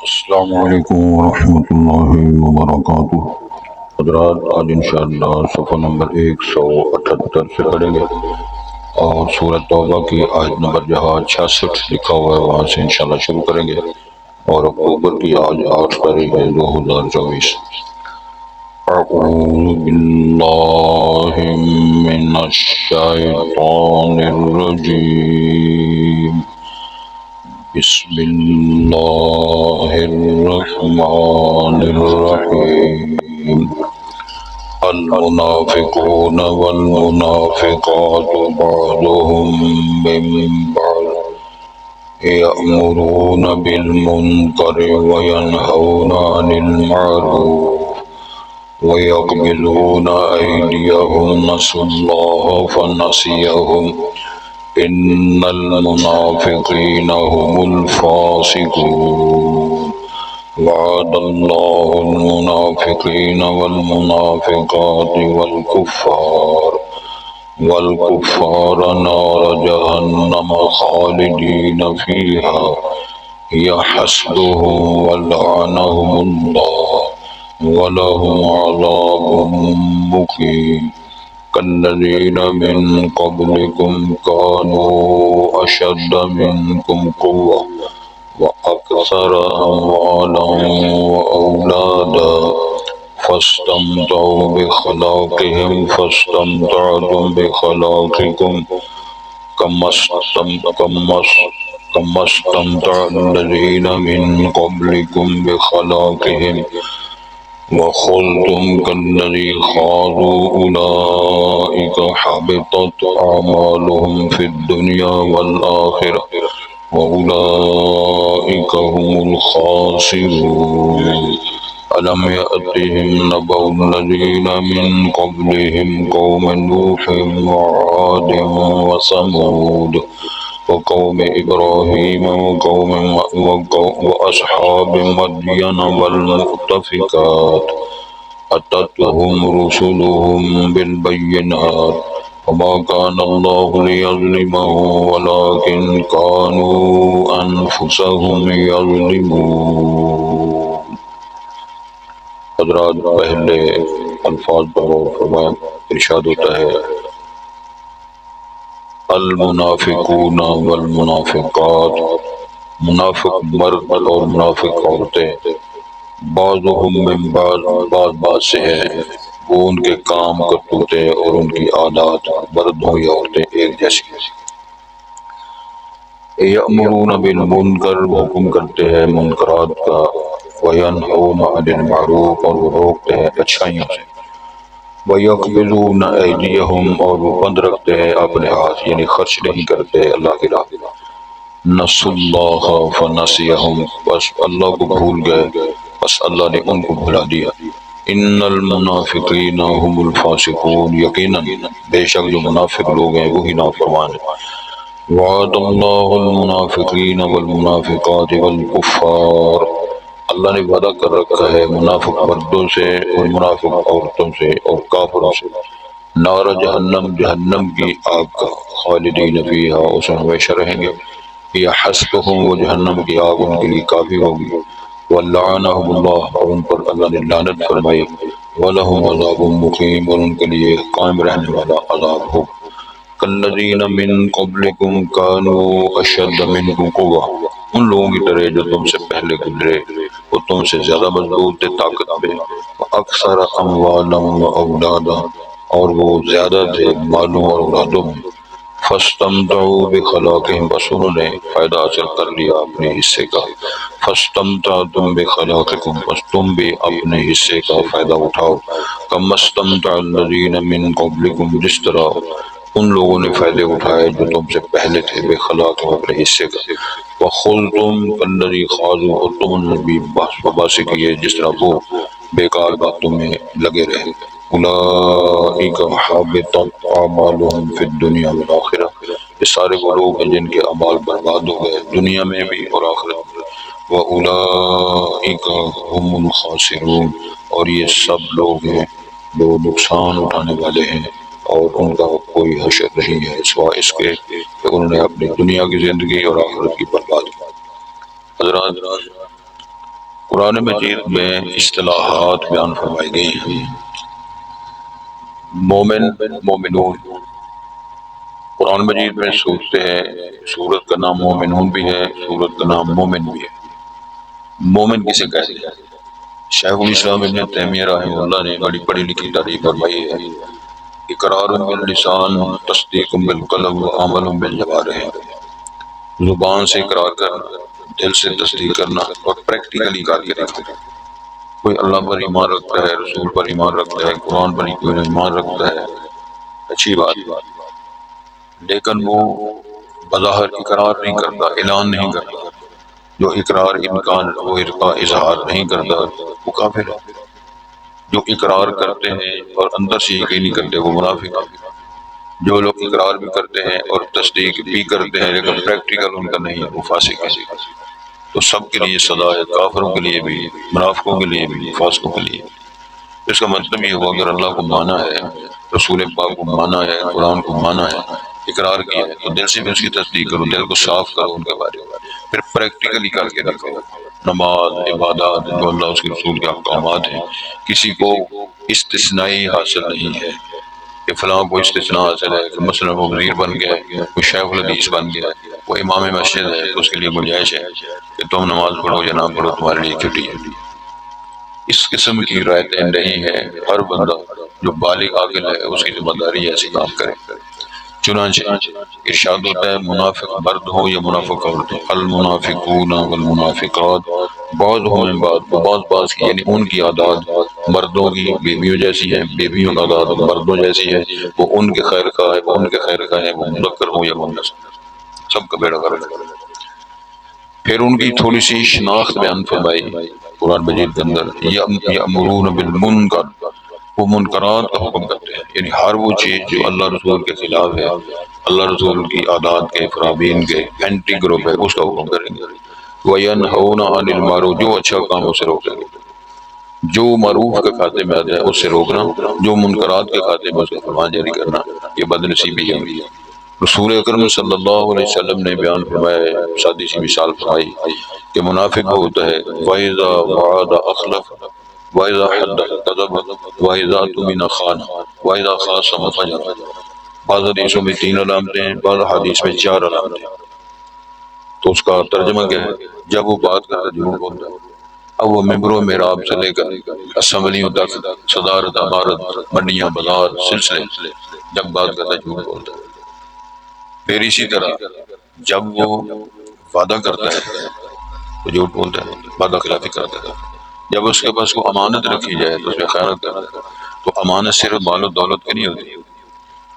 السلام علیکم ورحمۃ اللہ وبرکاتہ۔ حضرات، آج انشاءاللہ صفحہ نمبر 178 سے پڑھیں گے اور سورۃ توبہ کی آیت نمبر جہاں 66 لکھا ہوا ہے وہاں سے انشاءاللہ شروع کریں گے، اور اکتوبر کی آج 8 تاریخ ہے 2024۔ اعوذ باللہ من الشیطان الرجیم، بسم اللہ الرحمن الرحیم۔ المنافقون والمنافقات بعضهم من بعض يأمرون بالمنكر وينهون عن المعروف ويقبلون أيديهم نسوا الله فنسيهم إن المنافقين هم الفاسقون وعد الله المنافقين والمنافقات والكفار نار جهنم خالدين فيها هي حسبهم ولعنهم الله ولهم عذاب مقيم كالذين من قبلكم كانوا أشد منكم قوة وأكثر أموالا وأولادا فاستمتعوا بخلاقهم فاستمتعتم بخلاقكم كما استمتع الذين من قبلكم بخلاقهم وخذتم كالذي خاضوا أولئك حبطت أعمالهم في الدنيا والآخرة وأولئك هم الخاسرون ألم يأتهم نبأ الذين من قبلهم قوم نوح وعاد وثمود وقوم إبراهيم وأصحاب مدين والمؤتفكات أتتهم رسلهم بالبينات وما كان الله ليظلمهم ولكن كانوا أنفسهم يظلمون۔ حضرات، پہلے الفاظ پر غور فرمائیں۔ ارشاد ہوتا ہے المنافقون والمنافقات، منافق مرد اور منافق عورتیں، بعضهم من بعض سے ہیں، وہ ان کے کام کرتوتے اور ان کی عادات مرد ہوں یا عورتیں ایک جیسی ہیں۔ یأمرون بالمنکر، وہ حکم کرتے ہیں منکرات کا، وینہون عن المعروف، اور وہ روکتے ہیں اچھائیوں سے، وَيَقْبِضُونَ أَيْدِيَهُمْ، اور وہ بند رکھتے ہیں اپنے ہاتھ، یعنی خرچ نہیں کرتے اللہ کی راہ۔ نسوا اللہ فنسیہم، بس اللہ کو بھول گئے، بس اللہ نے ان کو بھلا دیا۔ ان المنافقین هم الفاسقون، یقیناً بے شک جو منافق لوگ ہیں وہی نافرمان ہیں۔ وعد اللہ المنافقین والمنافقات والکفار، اللہ نے وعدہ کر رکھا ہے منافق مردوں سے اور منافق عورتوں سے اور کافروں سے، نار جہنم، جہنم کی آگ کا، خالدین فیہا، اس میں ہمیشہ رہیں گے، یا حسبہم، وہ جہنم کی آگ ان کے لیے کافی ہوگی، ولعنہم اللہ، اور ان پر اللہ نے لعنت فرمائی، ولہم عذاب مقیم، اور ان کے لیے قائم رہنے والا عذاب ہوگا۔ کالذین من قبلکم کانوا اشد منکم قوہ، ان لوگوں کی طرح جو تم سے پہلے گزرے وہ تم سے زیادہ مضبوط تھے طاقت میں، اکثر اموالا و اولادا، اور وہ زیادہ تھے مالوں اور اولادوں میں، فاستمتعوا بخلاقہم، بس انہوں نے فائدہ حاصل کر لیا اپنے حصے کا، فاستمتعتم بخلاقکم، بس تم بھی اپنے حصے کا فائدہ اٹھاؤ، کما استمتع الذین من قبلکم، جس طرح ان لوگوں نے فائدے اٹھائے جو تم سے پہلے تھے، بخلاقہم، اپنے حصے کا، وَخُذْتُمْ كَالَّذِي خَاضُوا، اور تم نے بھی بحث وباسی کیے جس طرح وہ بیکار باتوں میں لگے رہے۔ اولئک حبطت اعمالهم فی الدنیا والآخرہ، یہ سارے وہ لوگ ہیں جن کے اعمال برباد ہو گئے دنیا میں بھی اور آخرت میں۔ وَأُولَئِكَ هُمُ الْخَاسِرُونَ، اور یہ سب لوگ ہیں جو نقصان اٹھانے والے ہیں، اور ان کا کوئی حشر نہیں ہے سوائے اس کے کہ انہوں نے اپنی دنیا کی زندگی اور آخرت کی برباد کی۔ حضرات، قرآن مجید میں اصطلاحات بیان فرمائی گئی ہیں۔ مومن، مومنون، قرآن مجید میں سورتیں ہیں، سورت کا نام مومنون بھی ہے، سورت کا نام مومن بھی ہے۔ مومن کسے کہتے ہیں؟ شیخ الاسلام ابن تیمیہ رحمہ اللہ نے بڑی پڑھی لکھی تعریف فرمائی ہے، اقرار باللسان، تصدیق بالقلب، عمل بالجوارح۔ زبان سے اقرار کرنا، دل سے تصدیق کرنا اور پریکٹیکلی کر کے دکھانا۔ کوئی اللہ پر ایمان رکھتا ہے، رسول پر ایمان رکھتا ہے، قرآن پر ایمان رکھتا ہے، اچھی بات، لیکن وہ بظاہر اقرار نہیں کرتا، اعلان نہیں کرتا۔ جو اقرار امکان وہ اظہار نہیں کرتا وہ کافر ہے۔ جو اقرار کرتے ہیں اور اندر سے یقین نہیں کرتے وہ منافق ہے۔ جو لوگ اقرار بھی کرتے ہیں اور تصدیق بھی کرتے ہیں لیکن پریکٹیکل ان کا نہیں ہے وہ فاسق ہے۔ تو سب کے لیے سزا ہے، کافروں کے لیے بھی، منافقوں کے لیے بھی، فاسقوں کے لیے بھی۔ اس کا مطلب یہ ہوا اگر اللہ کو مانا ہے، رسول پاک کو مانا ہے، قرآن کو مانا ہے، اقرار کیا ہے تو دل سے بھی اس کی تصدیق کرو، دل کو صاف کرو ان کے بارے میں، پھر پریکٹیکلی کر کے دکھاؤ۔ نماز، عبادات جو اللہ اس کے رسول کے احکامات ہیں، کسی کو استثنائی حاصل نہیں ہے کہ فلاں کو استثناء حاصل ہے کہ مثلا وہ وزیر بن گیا ہے، وہ شیخ الحدیث بن گیا ہے، وہ امام مسجد ہے تو اس کے لیے گنجائش ہے کہ تم نماز پڑھو یا نہ پڑھو تمہارے لیے چھٹی ہے۔ اس قسم کی رعایتیں نہیں ہے۔ ہر بندہ جو بالغ عاقل ہے اس کی ذمہ داری ہے ایسے کام کرے۔ چنانچہ ارشاد ہوتا ہے منافق مرد ہو یا منافق عورت ہو، المنافقون والمنافقات بعضهم من بعض، بعض کی یعنی ان کی عادات مردوں کی بیویوں جیسی ہے، بیویوں کی عادات مردوں جیسی ہے، وہ ان کے خیر خواہ ہے، وہ ان کے خیر خواہ ہے، وہ مذکر ہو یا مؤنث، سب کا بیڑا غرق ہے۔ پھر ان کی تھوڑی سی شناخت بیان فرمائی قرآن مجید کے اندر، یأمرون بالمنکر، وہ منکرات کا حکم کرتے ہیں، یعنی ہر وہ چیز جو اللہ رسول کے خلاف ہے، اللہ رسول کی عادات کے، فرامین کے اینٹی گروپ ہے، اس کا حکم کریں گے۔ وَيَنْهَوْنَ عَنِ الْمَعْرُوفِ، جو اچھا کام اسے روکیں گے، جو معروف کے کھاتے میں آتا ہے اس سے روکنا، جو منکرات کے کھاتے میں اس کا فرمان جاری کرنا، یہ بدنصیبی ہے۔ رسول اکرم صلی اللہ علیہ وسلم نے بیان فرمایا ہے، سادی سی مثال فرمائی کہ منافق وہ ہوتا ہے وَإِذَا وَعَدَ أَخْلَفَ وَإِذَا حَدَّثَ كَذَبَ وَإِذَا اؤْتُمِنَ خَانَ وَإِذَا خَاصَمَ فَجَرَ۔ بعض حدیثوں میں 3 علامتیں ہیں، بعض حدیث میں 4 علامتیں ہیں۔ تو اس کا ترجمہ کیا ہے؟ جب وہ بات کرتا ہے جھوٹ بولتا ہے۔ اب وہ ممبر و محراب سے لے کر اسمبلیوں تک، صدارت، امارت، منڈیاں، بازار، سلسلے، جب بات کرتا ہے جھوٹ بولتا ہے۔ پھر اسی طرح جب وہ وعدہ کرتا ہے تو جھوٹ بولتا ہے، وعدہ خلافی کرتا ہے۔ جب اس کے پاس کوئی امانت رکھی جائے تو اس میں خیانت کرتا ہے۔ تو امانت صرف مال و دولت کی نہیں ہوتی۔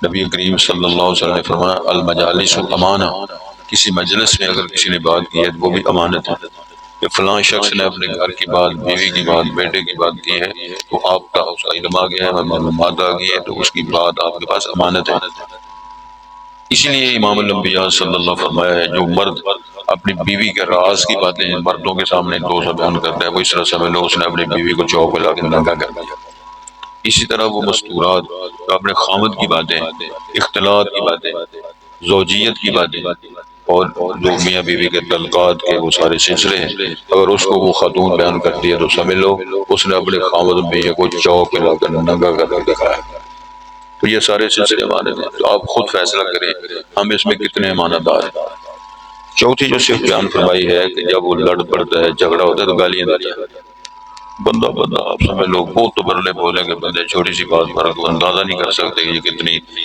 نبی کریم صلی اللہ علیہ وسلم نے فرمایا المجالس امانہ، کسی مجلس میں اگر کسی نے بات کی ہے تو وہ بھی امانت ہے، کہ فلاں شخص نے اپنے گھر کی بات، بیوی کی بات، بیٹے کی بات کی ہے تو آپ کا اس کا علم آ گیا ہے، معلومات آ گئی ہے، تو اس کی بات آپ کے پاس امانت ہے۔ اسی لیے امام الانبیاء صلی اللہ علیہ وسلم فرمایا ہے جو مرد اپنی بیوی کے راز کی باتیں مردوں کے سامنے دوسرا بیان کرتا ہے وہ اس طرح سمجھ لو اس نے اپنی بیوی کو چوک پہ لا کے ننگا کر دیا۔ اسی طرح وہ مستورات، اپنے خامد کی باتیں، اختلاط کی باتیں، زوجیت کی باتیں اور جو میاں بیوی کے تعلقات کے وہ سارے سلسلے ہیں، اگر اس کو وہ خاتون بیان کرتی ہے تو سمجھ لو اس نے اپنے خامد میاں کو چوک پہ لا کر ننگا کر کے دکھایا۔ تو یہ سارے سلسلے امانت ہیں، تو آپ خود فیصلہ کریں ہم اس میں کتنے امانت دار ہیں۔ چوتھی جو صرف بیان فرمائی ہے کہ جب وہ لڑ پڑتا ہے، جھگڑا ہوتا ہے تو گالیاں دیتا ہے۔ بندہ آپ سمجھ لو بہت تو برلے بولیں گے بندے، چھوٹی سی بات پر تو اندازہ نہیں کر سکتے کہ یہ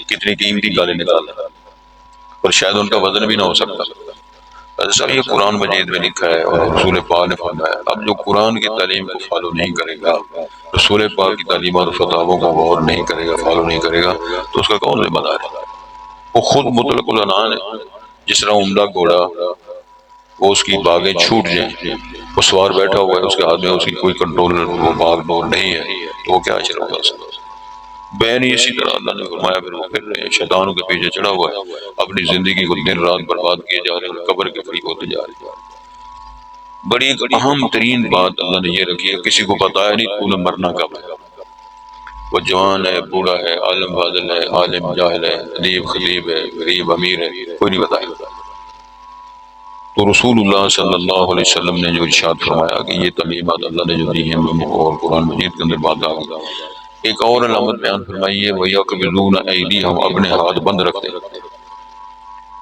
کتنی قیمتی گالیں نکالتا ہے، اور شاید ان کا وزن بھی نہ ہو سکتا۔ ایسا یہ قرآن مجید میں لکھا ہے اور رسول پاک نے فرمایا۔ اب جو قرآن کی تعلیم کو فالو نہیں کرے گا، رسول پاک کی تعلیمات اور فتاووں کو غور نہیں کرے گا، فالو نہیں کرے گا، تو اس کا کون ذمہ دار ہے؟ وہ خود مطلق العنان ہے۔ جس طرح عمدہ گھوڑا، وہ اس کی باغیں چھوٹ جائیں، وہ سوار بیٹھا ہوا ہے، اس کے ہاتھ میں اس کی کوئی کنٹرول وہ باغ ڈور نہیں ہے تو وہ کیا اثر ہوگا اس کا؟ بین اسی طرح اللہ نے فرمایا پھر وہ پھر رہے ہیں، شیطانوں کے پیچھے چڑھا ہوا ہے، اپنی زندگی کو دن رات برباد کیے جا رہے ہیں، قبر کے قریب ہوتے جا رہے ہیں۔ بڑی اہم ترین بات اللہ نے یہ رکھی ہے، کسی کو بتایا نہیں تو نے مرنا کب ہے۔ وہ جوان ہے، بوڑھا ہے، عالم فاضل ہے، عالم جاہل ہے، ادیب خطیب ہے، غریب امیر ہے، کوئی نہیں بتائے گا۔ تو رسول اللہ صلی اللہ علیہ وسلم نے جو ارشاد فرمایا کہ یہ تعلیمات اللہ نے جو دی ہیں اور قرآن مجید کے اندر بات آ گئی۔ ایک اور علامت بیان فرمائی ہے وَيَقْبِضُونَ أَيْدِيَهُمْ، اپنے ہاتھ بند رکھتے ہیں۔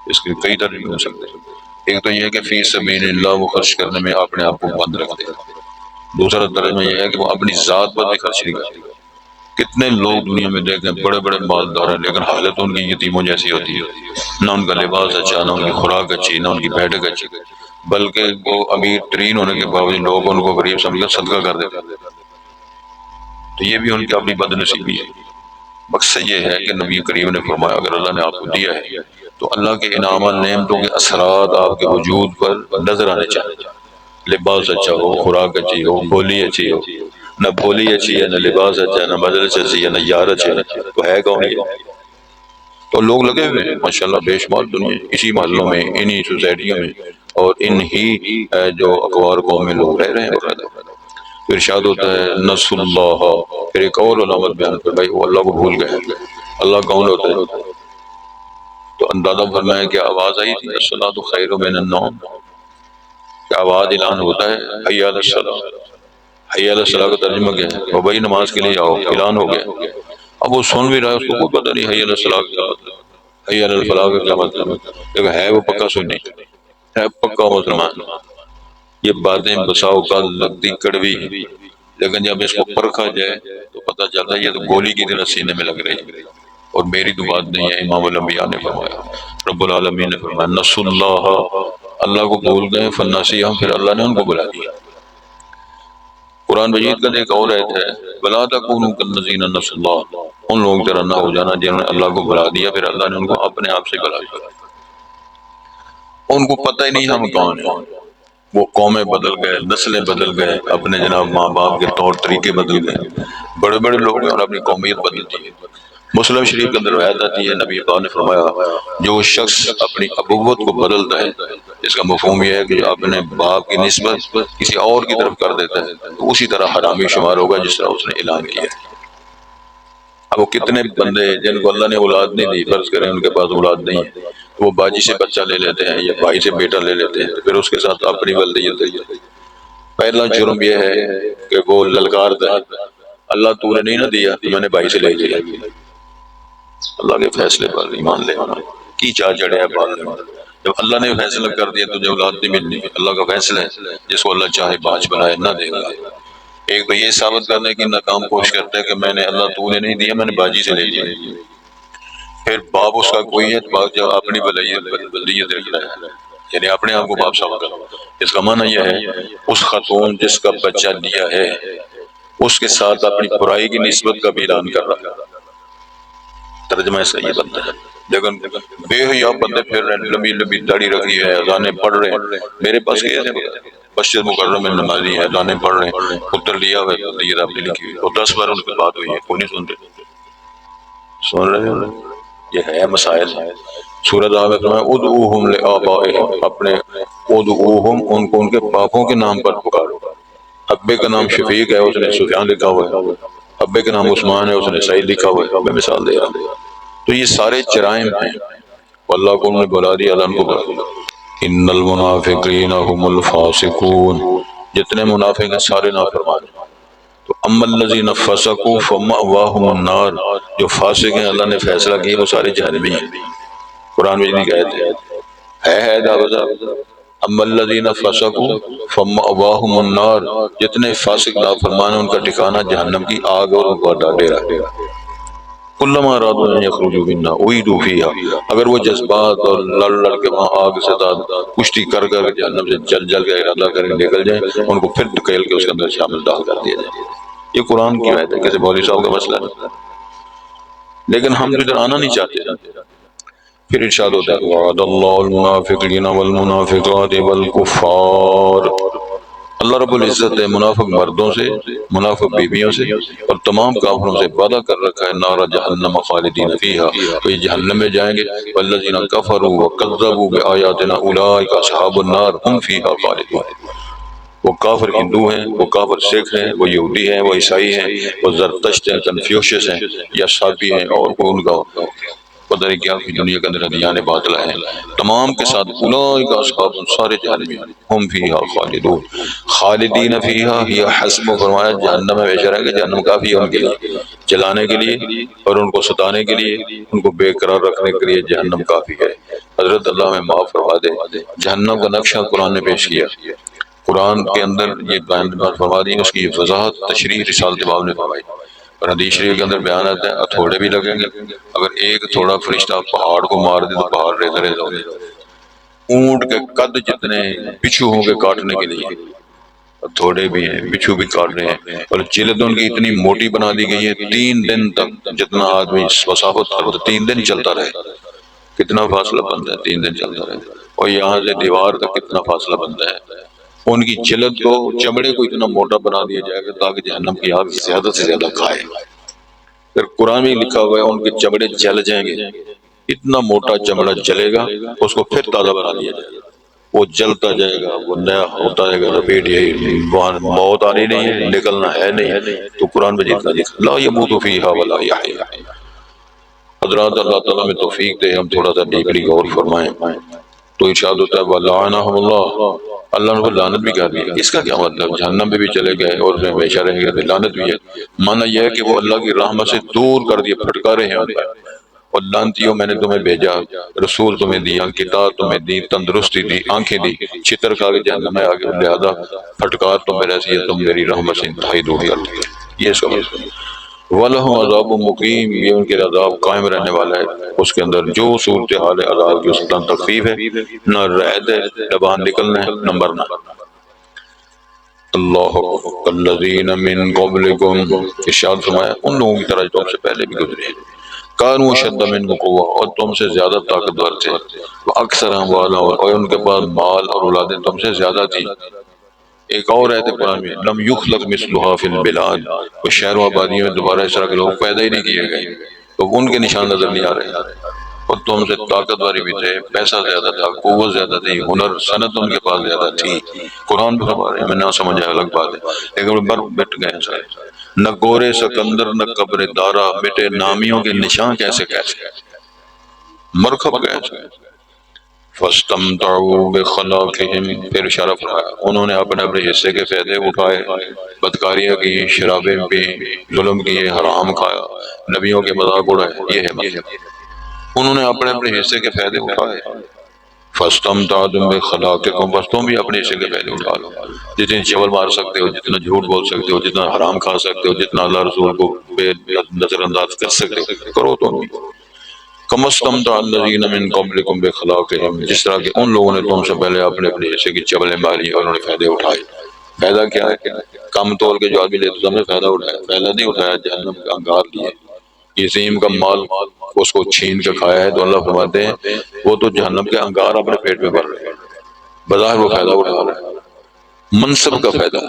اس کے کئی ترجمے ہو سکتے ہیں۔ ایک تو یہ ہے کہ فی سبیل اللہ وہ خرچ کرنے میں اپنے آپ کو بند رکھتے ہیں۔ دوسرا ترجمہ یہ ہے کہ وہ اپنی ذات پر بھی خرچ نہیں کرتے۔ کتنے لوگ دنیا میں دیکھیں بڑے بڑے مالدار ہیں لیکن حالت ان کی یتیموں جیسی ہوتی ہے، نہ ان کا لباس اچھا، نہ ان کی خوراک اچھی، نہ ان کی بیٹھک اچھی، بلکہ وہ امیر ترین ہونے کے باوجود لوگ ان کو غریب سمجھ کر صدقہ کر دیتے ہیں۔ تو یہ بھی ان کی اپنی بد نصیبی ہے۔ مقصد یہ ہے کہ نبی کریم نے فرمایا اگر اللہ نے آپ کو دیا ہے تو اللہ کے انعامات نعمتوں کے اثرات آپ کے وجود پر نظر آنے چاہیے۔ لباس اچھا ہو، خوراک اچھی ہو، بولی اچھی ہو، نہ بولی اچھی ہے، نہ لباس اچھا ہے، نہ مجلس اچھی ہے، نہ یار اچھے ہے، تو ہے کون یہ؟ تو لوگ لگے ہوئے ہیں ماشاءاللہ بے شمار دنیا اسی محلوں میں، انہی سوسائٹیوں میں اور انہی جو اقوار قوم میں لوگ رہ رہے ہیں اور رہتے ہیں۔ پھر ارشاد ہوتا ہے نس اللہ، پھر ایک اور علامت بیان کر بھائی وہ اللہ کو بھول گئے۔ اللہ کون ہوتا ہے؟ تو اندازہ فرمائیں کہ آواز آئی تھی الصلاۃ خیر من النوم، کہ آواز اعلان ہوتا ہے حی علی الصلاۃ، حی علی الصلاۃ کا ترجمہ کیا ہے؟ وہ بھائی نماز کے لیے آؤ، اعلان ہو گیا۔ اب وہ سن بھی رہا ہے، اس کو کوئی پتہ نہیں حی علی الصلاۃ کا کیا مطلب، حی علی الفلاح کا کیا مطلب، لیکن ہے وہ پکا سنی، ہے پکا مسلمان۔ یہ باتیں بسا اوقات لگتی کڑوی ہیں، لیکن جب اس کو پرکھا جائے تو پتہ چلتا ہے یہ تو گولی کی طرح سینے میں لگ رہی ہے۔ اور میری تو بات نہیں ہے، امام الانبیاء نے فرمایا، رب العالمین نے فرمایا نس اللہ، اللہ کو بھول گئے، فنسیہم، پھر اللہ نے ان کو بلا دیا۔ قرآن مجید کا ایک اور آیت ہے بلا تکونوا کالذین نسوا اللہ، ان لوگوں کی طرح نہ ہو جانا جنہوں نے اللہ کو بلا دیا پھر اللہ نے ان کو اپنے آپ سے بلا دیا۔ ان کو پتہ ہی نہیں ہم کون ہیں، وہ قومیں بدل گئے، نسلیں بدل گئے، اپنے جناب ماں باپ کے طور طریقے بدل گئے، بڑے بڑے لوگ ہیں اور اپنی قومیت بدلتی ہے۔ مسلم شریف کے اندر روایت آتی ہے نبی پاک نے فرمایا جو شخص اپنی ابوت کو بدلتا ہے، اس کا مفہوم یہ ہے کہ اپنے باپ کی نسبت کسی اور کی طرف کر دیتا ہے تو اسی طرح حرامی شمار ہوگا جس طرح اس نے اعلان کیا ہے۔ اب وہ کتنے بندے جن کو اللہ نے اولاد نہیں دی، فرض کریں ان کے پاس اولاد نہیں ہے، وہ باجی سے بچہ لے لیتے ہیں یا بھائی سے بیٹا لے لیتے ہیں، پھر اس کے ساتھ اپنی ولدیت ہے۔ پہلا جرم یہ ہے کہ وہ للکارتا ہے اللہ تو نے نہیں نہ دیا تو میں نے بھائی سے لے لیا۔ اللہ کے فیصلے پر ایمان لے آنا کی چاہ چڑھے ہے بعد میں، جب اللہ نے فیصلہ کر دیا تو جو اولاد نہیں ملنی، اللہ کا فیصلہ ہے، جس کو اللہ چاہے باج بنائے نہ دے گا۔ ایک تو یہ ثابت کرنے کی ناکام کوشش کرتا ہے کہ میں نے اللہ تو نے نہیں دیا، میں نے باجی سے لے لیا۔ پھر باپ اس کا کوئی ہے تو باپ جب اپنی بلیت رکھ رہا ہے، یعنی اپنے آپ کو باپ سمجھتا۔ اس کا معنی یہ ہے اس خاتون جس کا بچہ لیا ہے اس کے ساتھ اپنی برائی کی نسبت کا بھی اعلان کر رہا ہے۔ ترجمہ اس کا یہ بنتا ہے، لیکن بے حیا بندے پھر رہے ہیں، لمبی لمبی داڑھی رکھی ہے، اذانیں پڑھ رہے ہیں۔ میرے پاس کیسے مسجد مکرم میں نمازی ہے، اذانیں پڑھ رہے ہیں، پتر لیا ہوا ہے، یہ رب نے لکھی ہوئی ہے، اور 10 بار ان کی بات ہوئی ہے، کوئی نہیں سن رہے۔ سن رہے ہیں؟ یہ ہے مسائل۔ سورۃ آل میں ادعوہم لآبائہم، اپنے ادعوہم ان کو ان کے باپوں کے نام پر پکارو۔ ابے کا نام شفیق ہے، اس نے سفیان لکھا ہوا ہے، ابے کا نام عثمان ہے، اس نے سعید لکھا ہوا ہے، میں مثال دے رہا ہوں۔ تو یہ سارے جرائم ہیں، اللہ کو انہوں نے بلا دیا، اللہ ان کو بلا دیا۔ ان المنافقین هم الفاسقون، جتنے منافق ہیں سارے نافرمان ہیں۔ تو اما الذین فسقوا فمأواہم النار، جو فاسق ہیں اللہ نے فیصلہ کیا وہ سارے جہنمی ہیں۔ قرآن میں نہیں کہتے ہے دعوت۔ اما الذین فسقوا فمأواہم النار، جتنے فاسق نافرمان ہیں ان کا ٹھکانہ جہنم کی آگ اور ان کا ڈیرا۔ کلما ارادوا ان یخرجوا منها اعیدوا فیہا، اگر وہ جذبات اور لڑ لڑ کے وہاں آگ سے کشتی کر کر جہنم سے جل جل کے ارادہ کر کے نکل جائیں، ان کو پھر ڈکیل کے اس کے اندر شامل داخل کر دیا جائے۔ یہ قرآن کی آیت ہے، کیسے مولوی صاحب کا مسئلہ ہے، لیکن ہم ادھر آنا نہیں چاہتے۔ پھر ارشاد ہوتا ہے وعد اللہ المنافقین والمنافقات والکفار، اللہ رب العزت نے منافق مردوں سے، منافق بیویوں سے اور تمام کافروں سے وعدہ کر رکھا ہے نار جہنم خالدین فیہا، تو یہ جہنم میں جائیں گے۔ والذین کفروا وکذبوا بآیاتنا اولئک اصحاب النار هم فیہا خالدون، وہ کافر ہندو ہیں، وہ کافر سکھ ہیں، وہ یہودی ہیں، وہ عیسائی ہیں، وہ زرتشت ہیں، کنفیوشس ہیں یا صابی ہیں، اور ان کا پتہ نہیں کیا کی دنیا کے اندر ادیان باطلہ ہیں، تمام کے ساتھ اولئک اصحاب سارے جہنمی ہم فیہا خالدون خالدین فیہا ہی حسب، فرمایا جہنم میں ہمیشہ رہیں گے، جہنم کافی ہے ان کے لیے جلانے کے لیے اور ان کو ستانے کے لیے، ان کو بے قرار رکھنے کے لیے جہنم کافی ہے۔ حضرت اللہ میں معاف فرما دے، جہنم کا نقشہ قرآن نے پیش کیا، قرآن کے اندر یہ بیان فرما دی، اس کی وضاحت تشریح رسالت باب نے فرمائی، اور حدیث شریف کے اندر بیان آتا ہے ہتھوڑے بھی لگیں گے، اگر ایک تھوڑا فرشتہ پہاڑ کو مار دے تو پہاڑ ریزہ ریزہ ہو جائے، اونٹ کے قد جتنے بچھو ہوں گے کاٹنے کے لیے، تھوڑے بھی ہیں بچھو بھی کاٹ رہے ہیں، اور جلد ان کی اتنی موٹی بنا دی گئی ہے 3 دن تک جتنا آدمی مسافت کرتا 3 دن چلتا رہے، کتنا فاصلہ بنتا ہے 3 دن چلتا رہے، اور یہاں سے دیوار کا کتنا فاصلہ بنتا ہے، ان کی جلد کو چمڑے کو اتنا موٹا بنا دیا جائے گا تاکہ جہنم کی آگ زیادہ سے زیادہ کھائے۔ پھر قرآن میں لکھا ہوا ہے ان کے چمڑے جل جائیں گے، اتنا موٹا چمڑا جلے گا، اس کو پھر تازہ بنا دیا جائے گا، وہ جلتا جائے گا، وہ نیا ہوتا جائے گا، لپیٹ یہی وہاں موت آنی نہیں ہے، نکلنا ہے نہیں، تو قرآن میں جتنا لکھا لا يموت فیہا ولا یحیا۔ حضرات اللہ تعالیٰ میں توفیق دے ہم تھوڑا سا ڈیپلی غور فرمائیں تو ارشاد ہوتا ہے وَلَعَنَهُمُ اللَّهُ، اللہ نے لعنت بھی کر دی۔ اس کا کیا مطلب؟ جہنم میں بھی چلے گئے اور اس میں ہمیشہ رہیں گے، لعنت بھی ہے، معنی یہ ہے کہ وہ اللہ کی رحمت سے دور کر دیے، پھٹکارے ہیں ان پر، اور لعنتیوں میں نے تمہیں بھیجا، رسول تمہیں دیا، کتاب تمہیں دی، تندرستی دی، آنکھیں دی، چھتر کھا کے جہنم میں آگے، لہذا پھٹکار تمہیں ایسی ہے، تم میری رحمت سے انتہائی دور کر دی۔ یہ سمجھ وَلَهُمْ عَذَابٌ مُقِيمٌ، یہ ان کے عذاب قائم رہنے والا ہے، اس کے اندر جو صورتحال عذاب کی اس کا تخفیف ہے، نہ رعد ہے، نہ باہر نکلنا ہے، نہ مرنا۔ اللہ الذین من قبلکم، ارشاد فرمایا ان لوگوں کی طرح جو تم سے پہلے بھی گزرے ہیں، کانوا اشد منکم قوہ، اور تم سے زیادہ طاقتور تھے، واکثر اموالا، اور ان کے پاس مال اور اولادیں تم سے زیادہ تھی۔ ایک اور آیت قرآن میں لم یخلق مثلها فی البلاد، وہ شہر و آبادیوں میں دوبارہ اس طرح کے لوگ پیدا ہی نہیں کیے گئے، تو ان کے نشان نظر نہیں آ رہے، اور تم سے طاقتور بھی تھے، پیسہ زیادہ تھا، قوت زیادہ تھی، ہنر صنعت ان کے پاس زیادہ تھی، قرآن بھی فرما رہے ہیں، میں نہ سمجھا الگ بات ہے، لیکن بر مٹ گئے ہیں سارے، نہ گورے سکندر نہ قبر دارا، مٹے نامیوں کے نشان کیسے کیسے مرکب گئے ہیں۔ فَاسْتَمْتَعُوا بِخَلَاقِهِمْ، پھر اشارہ فرمایا انہوں نے اپنے اپنے حصے کے فائدے اٹھائے، بدکاریاں کی، شرابیں پی، ظلم کیے، حرام کھایا، نبیوں کے مذاق اڑائے، یہ ہے مطلب انہوں نے اپنے اپنے حصے کے فائدے اٹھائے۔ فَاسْتَمْتَعْتُمْ بِخَلَاقِكُمْ، بس تم بھی اپنے حصے کے فائدے اٹھا لو، جتنے چول مار سکتے ہو، جتنا جھوٹ بول سکتے ہو، جتنا حرام کھا سکتے ہو، جتنا اللہ رسول کو بے نظر انداز کر سکتے ہو کرو تم بھی۔ کما استمتع الذین من قبلکم بخلاقہم، جس طرح کہ ان لوگوں نے تم سے پہلے اپنے اپنے حصے کی چبلیں ماری اور انہوں نے فائدے اٹھائے۔ فائدہ کیا ہے؟ کم تول کے جو آدمی لے تو تم نے فائدہ اٹھایا، فائدہ نہیں اٹھایا، جہنم کا انگار لیے، یتیم کا مال اس کو چھین کے کھایا ہے، تو اللہ فرماتے ہیں وہ تو جہنم کے انگار اپنے پیٹ میں بھر رہے ہیں، بظاہر وہ فائدہ اٹھا رہے ہیں، منصب کا فائدہ،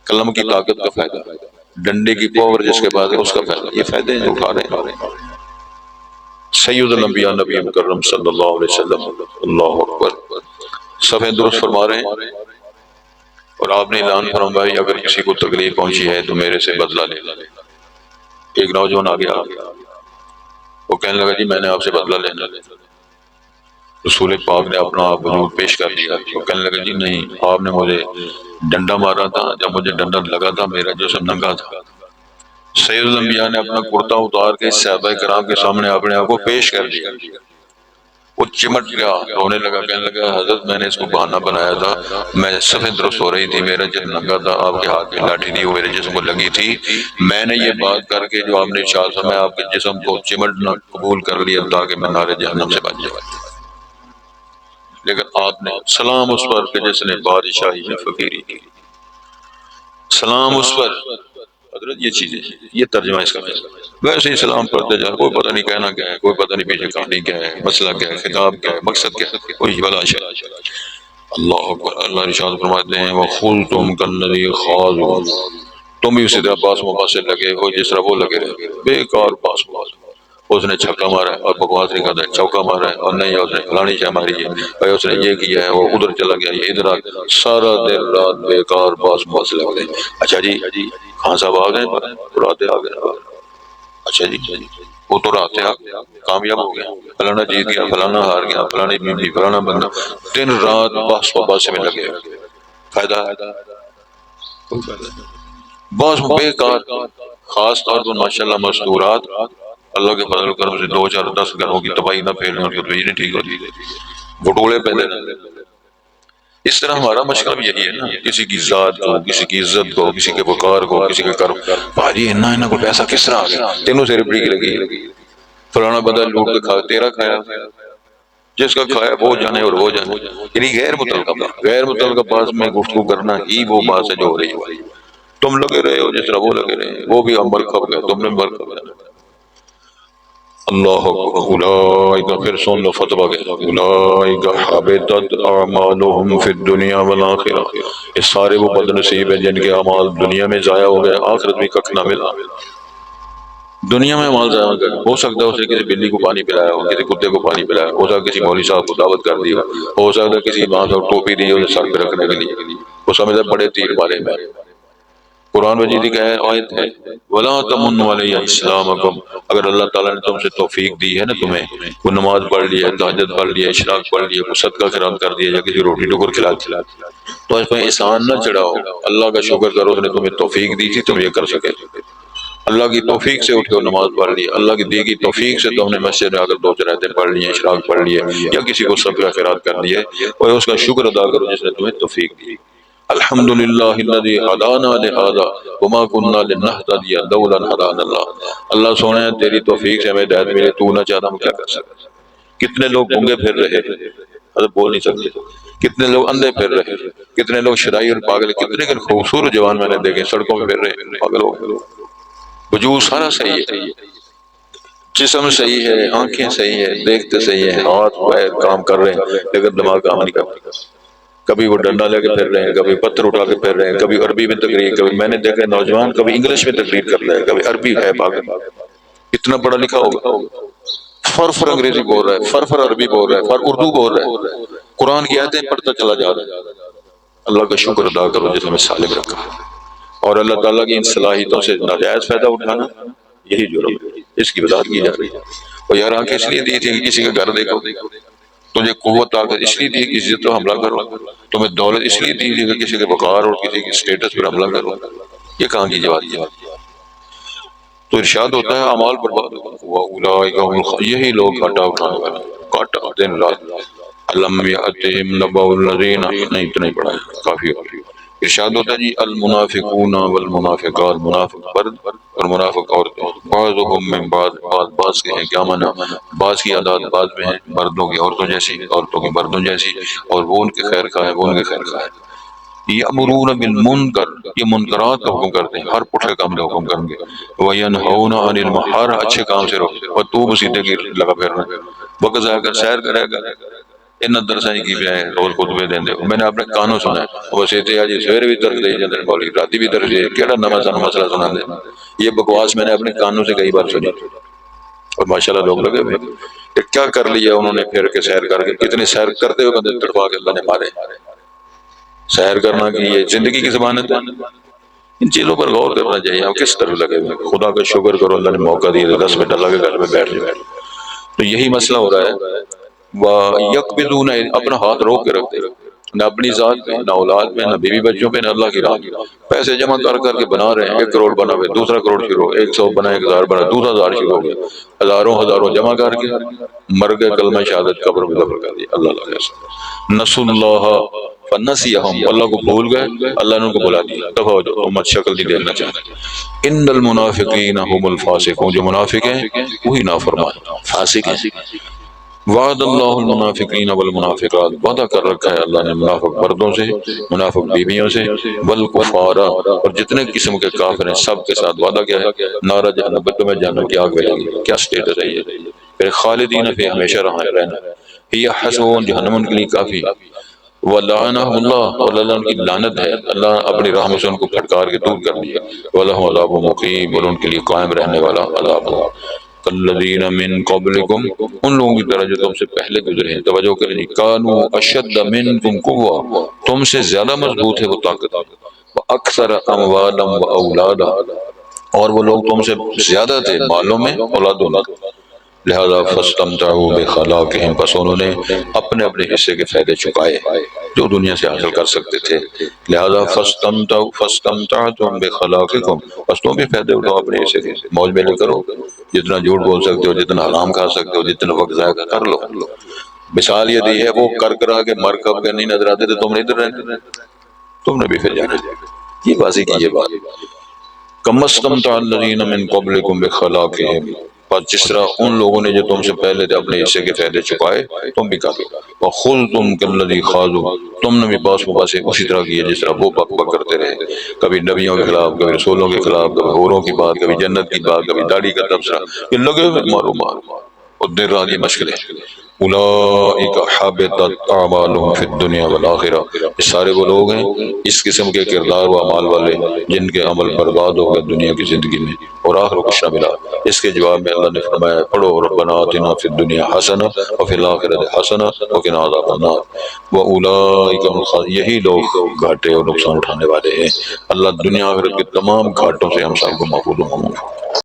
قلم کی طاقت کا فائدہ، ڈنڈے کی پاور جس کے بعد ہے اس کا فائدہ، یہ فائدے ہیں اٹھا رہے ہیں۔ سید الانبیاء نبی مکرم صلی اللہ علیہ وسلم، اللہ اکبر، صفحہ درست فرما رہے ہیں، اور آپ نے اعلان فرمایا اگر کسی کو تکلیف پہنچی ہے تو میرے سے بدلہ لے لے۔ ایک نوجوان آگے آ گیا، وہ کہنے لگا جی میں نے آپ سے بدلہ لینا، رسول پاک نے اپنا وجود پیش کر دیا، وہ کہنے لگا جی نہیں، آپ نے مجھے ڈنڈا مارا تھا، جب مجھے ڈنڈا لگا تھا میرا جسم ننگا تھا۔ سید الانبیاء نے اپنا کرتا اتار کے صحابہ کرام کے سامنے اپنے آپ کو پیش کر دیا، وہ چمٹ گیا، رونے لگا، کہنے لگا حضرت میں نے اس کو بہانہ بنایا تھا، میں صفحہ درست ہو رہی تھی، میرا جسم ننگا تھا، آپ کے ہاتھ میں لاٹھی تھی وہ میرے جسم کو لگی تھی، میں نے یہ بات کر کے جو آپ نے ارشاد فرمایا آپ کے جسم کو چمٹنا قبول کر لیا تاکہ میں نارے جہنم سے بچ جاؤں، لیکن آپ نے سلام اس پر کہ جس نے بادشاہی میں فقیری کی، سلام اس پر، حضرت یہ چیزیں، یہ ترجمہ اس کا ہے، ویسے ہی سلام پڑھتے جا، کوئی پتہ نہیں کہنا کیا ہے، کوئی پتہ نہیں پیچھے کہانی کیا ہے، مسئلہ کیا ہے، خطاب کیا ہے، مقصد کیا ہے، کوئی بلا شے۔ اللہ اکبر، اللہ ارشاد فرماتے ہیں وَخُلْتُمْ كَالَّذِي خَاضُوا، تم بھی اسی طرح پاس مباس سے لگے ہو جس طرح وہ لگے رہے، بیکار پاس مباس، اس نے چھکا مارا ہے اور بکواس نہیں کرتا ہے، چوکا مارا ہے اور نہیں اس نے فلانی شے ماری ہے، اور اس نے یہ کیا ہے، وہ ادھر چلا گیا، یہ ادھر آ، سارا دن رات بیکار پاس مباس لگے۔ اچھا جی خان صاحب آ گئے، اڑاتے آ گئے، اچھا جی وہ تو رات آپ کامیاب ہو گیا، فلانا جیت گیا، فلانا ہار گیا، فلانی بیوی، فلانا بندہ، دن رات بحث و باس میں لگے، فائدہ بس بیکار۔ خاص طور پر ماشاءاللہ مستورات، اللہ کے فضل و کرم سے 2 4 10 گھروں کی تباہی نہ پھیلنے، ان کی تباہی نہیں ٹھیک ہوتی، بٹولے پہلے نہ۔ اس طرح ہمارا مشکل یہی ہے نا، کسی کی ذات کو، کسی کی عزت کو، کسی کے وقار کو، کسی کے کرم، بھاجی انہوں کو پیسہ کس طرح آ گیا، تینوں سے رپڑی کی لگی، فلانا بندہ لوٹ کے کھا، تیرا کھایا، جس کا کھایا وہ جانے اور وہ جانے، یعنی غیر متعلقہ بات میں گفتگو کرنا ہی وہ بات ہے جو ہو رہی ہے۔ تم لگے رہے ہو جس طرح وہ لگے رہے، وہ بھی عمر کھپ گئے، تم نے عمر کھپ گئے۔ اللہ اکبر، اولئک، پھر سن لو فتویٰ کے، اولئک حبطت اعمالهم فی الدنیا والآخرہ، یہ سارے وہ بد نصیب ہیں جن کے اعمال دنیا میں ضائع ہو گئے، آخرت میں ککھ نہ ملا۔ دنیا میں اعمال ضائع ہو گئے، ہو سکتا ہے اسے کسی بلی کو پانی پلایا ہو، کسی کتے کو پانی پلایا ہو سکتا ہے کسی مولوی صاحب کو دعوت کر دی ہو سکتا ہے کسی ماں کو ٹوپی دی ہو سر پہ رکھنے کے لیے، وہ سمجھتا ہے بڑے تیر مارے میں۔ قرآن مجید کی آیت ہے، وَلَا تَمُنُّوا عَلَيَّ إِسْلَامَكُمْ، اگر اللہ تعالیٰ نے تم سے توفیق دی ہے نا، تمہیں وہ نماز پڑھ لی ہے، تہجد پڑھ لی ہے، اشراق پڑھ لی ہے، کوئی صدقہ خیرات کر دیا، یا کسی روٹی ٹکر کھلا تو اس پہ احسان نہ چڑھاؤ، اللہ کا شکر کرو، اس نے تمہیں توفیق دی تھی تم یہ کر سکے۔ اللہ کی توفیق سے اٹھ کے نماز پڑھ لی، اللہ کی دی گئی توفیق سے تم نے مسجد میں آ کر 2 4 پڑھ لی ہیں، اشراق پڑھ لیے، یا کسی کو صدقہ خیرات کر دیے، اور اس کا شکر ادا کرو جس نے تمہیں توفیق دی۔ الحمدللہ الذی ہدانا لہذا وما کنا لنہتدی لولا ان ہدانا اللہ، اللہ سونے تیری توفیق سے ہمیں ہدایت ملی، تو نہ چاہتا ہم کیا کر سکتے۔ کتنے لوگ گنگے پھر رہے، حضرت بول نہیں سکتے، کتنے لوگ اندھے پھر رہے، کتنے لوگ شرائی اور پاگل، کتنے خوبصورت جوان میں نے دیکھے سڑکوں پہ پھر رہے، پاگل ہو گئے۔ وجود سارا صحیح ہے، جسم صحیح ہے، آنکھیں صحیح ہے، دیکھتے صحیح ہیں، ہاتھ پیر کام کر رہے ہیں، لیکن دماغ کام نہیں کرتا۔ کبھی وہ ڈنڈا لے کے پھر رہے ہیں، کبھی پتھر اٹھا کے پھر رہے ہیں، کبھی عربی میں تقریر، کبھی میں نے دیکھا نوجوان کبھی انگلش میں تقریر کر رہا ہے، کبھی عربی ہے پاگل، اتنا پڑھا لکھا ہوگا، فر انگریزی بول رہا ہے، فر عربی بول رہا ہے، فر اردو بول رہا ہے، قرآن کی آیتیں پڑھتا چلا جا رہا ہے۔ اللہ کا شکر ادا کرو جس ہمیں سالم رکھا ہے، اور اللہ تعالیٰ کی ان صلاحیتوں سے ناجائز فائدہ اٹھانا یہی جرم ہے، اس کی وضاحت کی جا رہی ہے۔ اور یار آنکھ اس لیے دی تھی کہ کسی کا گھر دیکھو، تجھے قوت طاقت اس لیے دی کہ کسی تو حملہ کرو، تمہیں دولت اس لیے دی کہ کسی کے وقار اور کسی کے اسٹیٹس پر حملہ کرو، یہ کہاں کی جواب ہے؟ تو ارشاد ہوتا ہے اعمال برباد ہو، یہی لوگ گھاٹا اٹھانے والے، گھاٹا دن رات۔ الم یاتہم نبأ الذین، نہیں اتنا ہی پڑھا ہے، کافی ہو گیا۔ ارشاد ہوتا ہے جی المنافقون والمنافقات، منافق مرد اور منافق عورتیں، بعضهم من بعض، بعض کے ہیں، کیا مانا، بعض کی عادات بعض میں ہیں، مردوں کی عورتوں جیسی، عورتوں کی مردوں جیسی، اور وہ ان کے خیر خواہ ہے، وہ ان کے خیر خواہ ہے۔ یأمرون بالمنکر، یہ منکرات کا حکم کرتے ہیں، ہر پٹھے کام کا حکم کریں گے، وینہون عن المعروف، ہر اچھے کام سے روکتے، اور تو سیدھے کی لگا پھرنا، وقت ضائع کر سیر کرے گا، ان درسیں کی پہ روز خطبے دیں دے، میں نے اپنے کانوں سنا ہے، وہ سیدھے آج سویرے بھی درس دے جاندے مولوی، راتی بھی درس دے، کیڑا نواں سن مسئلہ سنا دے، یہ بکواس میں نے اپنے کانوں سے کئی بار سنی، اور ماشاءاللہ لوگ لگے ہوئے کہ کیا کر لیا انہوں نے پھر کے سیر کر کے، کتنے سیر کرتے ہوئے بندے تڑپا کے اللہ نے مارے۔ سیر کرنا کی یہ زندگی کی ضمانت ہے، ان چیزوں پر غور کرنا چاہیے۔ ہم کس طرح لگے ہوئے، خدا کا شکر کرو اللہ نے موقع دیا 10 منٹ اللہ کے گھر میں بیٹھ جائے، تو یہی مسئلہ ہو رہا ہے۔ وَيَقْبِضُونَ، اپنا ہاتھ روک کے رکھتے، نہ اپنی ذات پہ، نہ اولاد پہ، نہ بیوی بچوں پہ، نہ اللہ کی راہ پہ، پیسے جمع کر کر کے بنا رہے ہیں، 1 کروڑ بنا ہوئے، دوسرا کروڑ شروع، 100 بنا، 1000 بنا، دوسرا 1000 شروع ہو گیا، ہزاروں جمع کر کے مر گئے، کلمہ شہادت قبر میں دفن کر دیا۔ اللہ اللہ نسوا اللہ فنسیہم، اللہ کو بھول گئے، اللہ نے ان کو بلا دیا، دفع ہو جاؤ، امت شکل نہیں دیکھنا چاہتے۔ ان المنافقین هم الفاسقون، جو منافق ہیں وہی نافرمان فاسق ہیں۔ وعد اللہ المنافقین والمنافقات، وعدہ کر رکھا ہے اللہ نے منافق مردوں سے، منافق بیویوں سے، والکفار، اور جتنے قسم کے کافر ہیں سب کے ساتھ وعدہ کیا ہے، نارا جہنم، بتوں میں جہنم کی آگ ملے گی۔ کیا سٹیٹس ہے یہ، پھر خالدین فی، ہمیشہ رہنا، ہی حسبون، جہنم ان کے لیے کافی، وَلَعَنَهُ اللَّهُ، اور اللہ ان کی لعنت ہے، اللہ اپنی رحمت سے ان کو پھٹکار کے دور کر دیا، وَلَهُمْ عَذَابٌ مُقِيمٌ، اور ان کے لیے قائم رہنے والا عذاب ہو۔ الذین من قبلکم، ان لوگوں کی طرح جو تم سے پہلے گزرے ہیں، توجہ کریں جی، کانوا اشد منکم قوہ، تم سے زیادہ مضبوط ہے وہ طاقت، واکثر اموالا واولادا، اور وہ لوگ تم سے زیادہ تھے مالوں میں اولادوں میں، لہذا فاستمتعوا بخلاقہم، پس انہوں نے اپنے اپنے حصے کے فائدے چکائے جو دنیا سے حاصل کر سکتے تھے، لہذا فاستمتعتم بخلاقکم، پس تم بھی فائدے اٹھاؤ اپنے حصے کے، موج میلے کرو، جتنا جھوٹ بول سکتے ہو، جتنا حرام کھا سکتے ہو، جتنا وقت ضائع کر لو۔ مثال یہ دی ہے وہ کر کرا کے مر کب کے نہیں نظر آتے تھے، تم نے ادھر رہنا، تم نے بھی پھر جانا، یہ واضح کی یہ بات۔ کما استمتع الذین من قبلکم بخلاقہم، پر جس طرح ان لوگوں نے جو تم سے پہلے تھے اپنے حصے کے فائدے چکائے، تم بھی کر لو۔ وخذتم کالذی خاضوا، تم نے بھی پاس مباحثے اسی طرح کیے جس طرح وہ بک بک کرتے رہے، کبھی نبیوں کے خلاف، کبھی رسولوں کے خلاف، کبھی حوروں کی بات، کبھی جنت کی بات، کبھی داڑھی کا تبصرہ، یہ لگے ہوئے مارو مار اور دیر رات یہ مشکلیں۔ اولئک حبطت اعمالهم فی الدنیا والآخرہ، یہ سارے وہ لوگ ہیں اس قسم کے کردار و اعمال والے جن کے عمل برباد ہو گئے دنیا کی زندگی میں اور آخر کچھ نہ ملا۔ اس کے جواب میں اللہ نے فرمایا، پڑھو ربنا آتنا فی الدنیا حسنہ وفی الآخرۃ حسنہ وقنا عذاب النار واولئک هم الخاسرون، یہی لوگ گھاٹے اور نقصان اٹھانے والے ہیں۔ اللہ دنیا آخرت کے تمام گھاٹوں سے ہم سب کو محفوظ و مامون